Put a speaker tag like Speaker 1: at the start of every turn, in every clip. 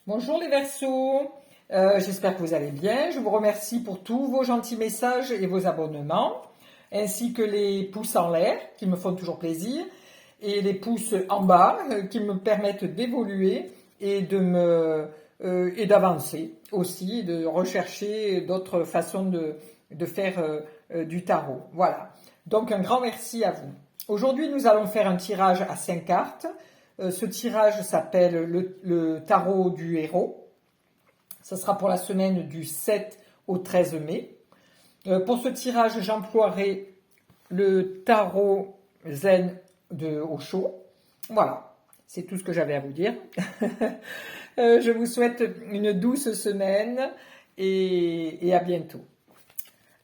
Speaker 1: Bonjour les Verseaux, j'espère que vous allez bien. Je vous remercie pour tous vos gentils messages et vos abonnements, ainsi que les pouces en l'air qui me font toujours plaisir, et les pouces en bas qui me permettent d'évoluer et et d'avancer aussi, de rechercher d'autres façons de faire du tarot. Voilà. Donc un grand merci à vous. Aujourd'hui, nous allons faire un tirage à 5 cartes. Ce tirage s'appelle le tarot du héros. Ce sera pour la semaine du 7 au 13 mai. Pour ce tirage, j'emploierai le tarot zen de Osho. Voilà, c'est tout ce que j'avais à vous dire. Je vous souhaite une douce semaine et à bientôt.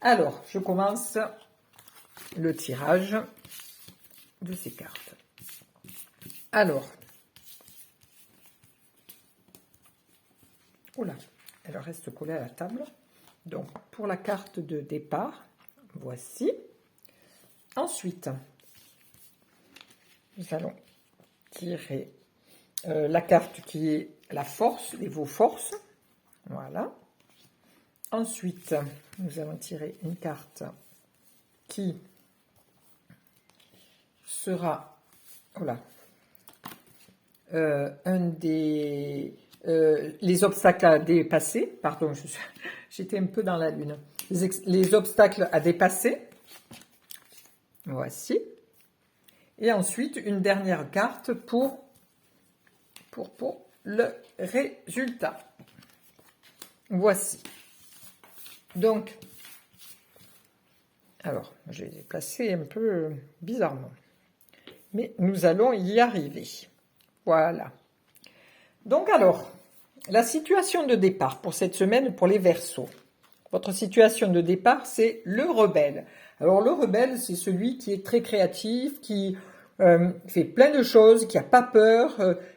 Speaker 1: Alors, je commence le tirage de ces cartes. Alors, oula, elle reste collée à la table. Donc, pour la carte de départ, voici. Ensuite, nous allons tirer la carte qui est la force, vos forces. Voilà. Ensuite, nous allons tirer une carte qui sera, voilà, les obstacles à dépasser. Pardon, j'étais un peu dans la lune. Les obstacles à dépasser. Voici. Et ensuite, une dernière carte pour le résultat. Voici. Donc, alors, je les ai placés un peu bizarrement. Mais nous allons y arriver. Voilà. Donc alors, la situation de départ pour cette semaine pour les Verseaux. Votre situation de départ, c'est le rebelle. Alors le rebelle, c'est celui qui est très créatif, qui fait plein de choses, qui n'a pas peur,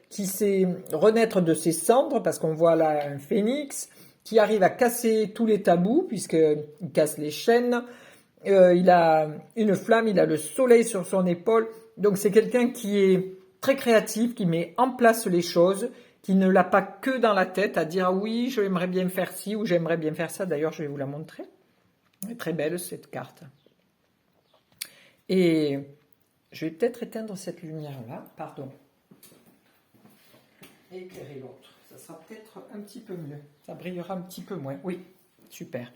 Speaker 1: qui sait renaître de ses cendres, parce qu'on voit là un phénix, qui arrive à casser tous les tabous, puisqu'il casse les chaînes. Il a une flamme, il a le soleil sur son épaule. Donc c'est quelqu'un qui est très créatif, qui met en place les choses, qui ne l'a pas que dans la tête à dire ah oui, j'aimerais bien faire ci ou j'aimerais bien faire ça. D'ailleurs, je vais vous la montrer. Elle est très belle cette carte. Et je vais peut-être éteindre cette lumière-là, pardon. Et éclairer l'autre. Ça sera peut-être un petit peu mieux. Ça brillera un petit peu moins. Oui, super.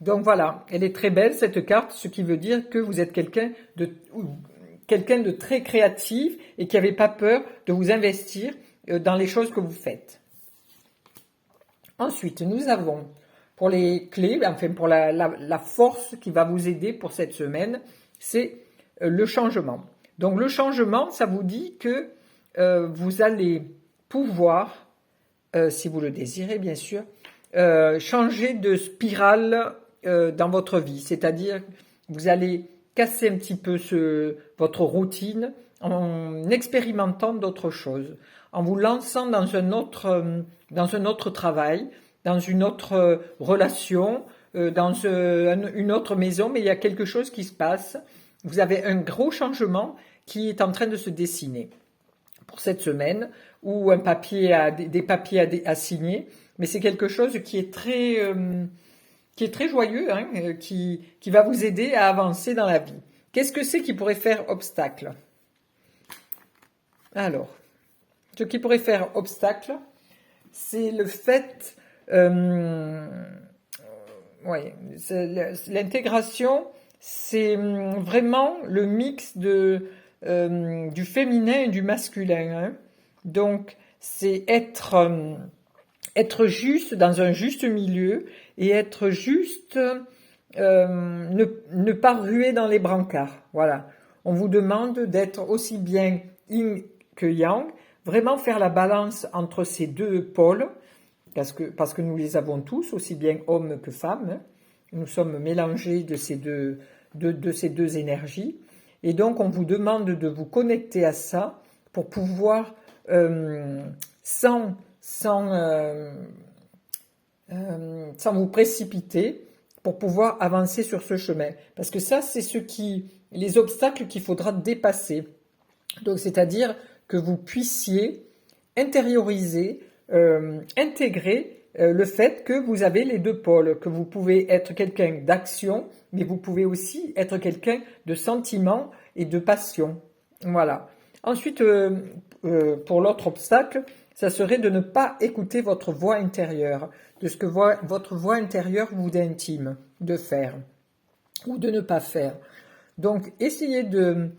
Speaker 1: Donc voilà, elle est très belle cette carte, ce qui veut dire que vous êtes quelqu'un de très créatif et qui n'avait pas peur de vous investir dans les choses que vous faites. Ensuite, nous avons pour les clés, enfin pour la force qui va vous aider pour cette semaine, c'est le changement. Donc le changement, ça vous dit que vous allez pouvoir, si vous le désirez bien sûr, changer de spirale dans votre vie. C'est-à-dire vous allez casser un petit peu votre routine en expérimentant d'autres choses, en vous lançant dans un autre travail, dans une autre relation, dans une autre maison, mais il y a quelque chose qui se passe. Vous avez un gros changement qui est en train de se dessiner pour cette semaine, ou des papiers à signer, mais c'est quelque chose qui est très joyeux, hein, qui va vous aider à avancer dans la vie. Qu'est-ce que c'est qui pourrait faire obstacle? Alors, ce qui pourrait faire obstacle, c'est le fait, l'intégration, c'est vraiment le mix du féminin et du masculin. Hein. Donc, c'est être juste dans un juste milieu et être juste, ne pas ruer dans les brancards. Voilà. On vous demande d'être aussi bien yin que yang, vraiment faire la balance entre ces deux pôles, parce que nous les avons tous, aussi bien hommes que femmes. Hein. Nous sommes mélangés de ces deux énergies. Et donc, on vous demande de vous connecter à ça pour pouvoir, sans vous précipiter, pour pouvoir avancer sur ce chemin. Parce que ça, c'est les obstacles qu'il faudra dépasser. Donc, c'est-à-dire que vous puissiez intérioriser intégrer le fait que vous avez les deux pôles, que vous pouvez être quelqu'un d'action, mais vous pouvez aussi être quelqu'un de sentiment et de passion. Voilà. Ensuite, pour l'autre obstacle, ça serait de ne pas écouter votre voix intérieure, de ce que votre voix intérieure vous intime de faire ou de ne pas faire. Donc, essayez de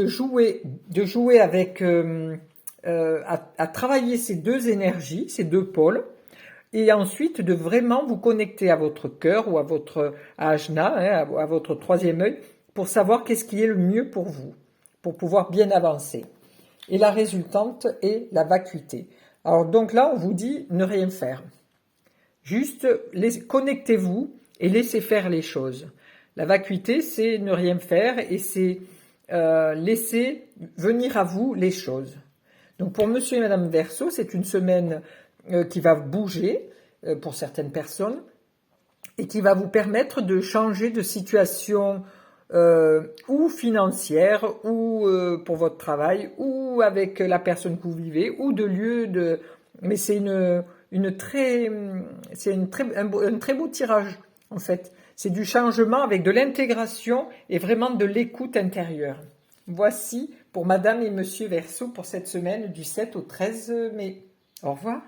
Speaker 1: jouer avec, à travailler ces deux énergies, ces deux pôles, et ensuite de vraiment vous connecter à votre cœur ou à votre ajna, hein, à votre troisième œil, pour savoir qu'est-ce qui est le mieux pour vous, pour pouvoir bien avancer. Et la résultante est la vacuité. Alors donc là, on vous dit ne rien faire. Juste connectez-vous et laissez faire les choses. La vacuité, c'est ne rien faire et c'est laisser venir à vous les choses. Donc pour Monsieur et Madame Verseau, c'est une semaine qui va bouger pour certaines personnes et qui va vous permettre de changer de situation ou financière ou pour votre travail ou avec la personne que vous vivez ou de lieu de... Mais c'est un très beau tirage en fait. C'est du changement avec de l'intégration et vraiment de l'écoute intérieure. Voici pour Madame et Monsieur Verseau pour cette semaine du 7 au 13 mai. Au revoir.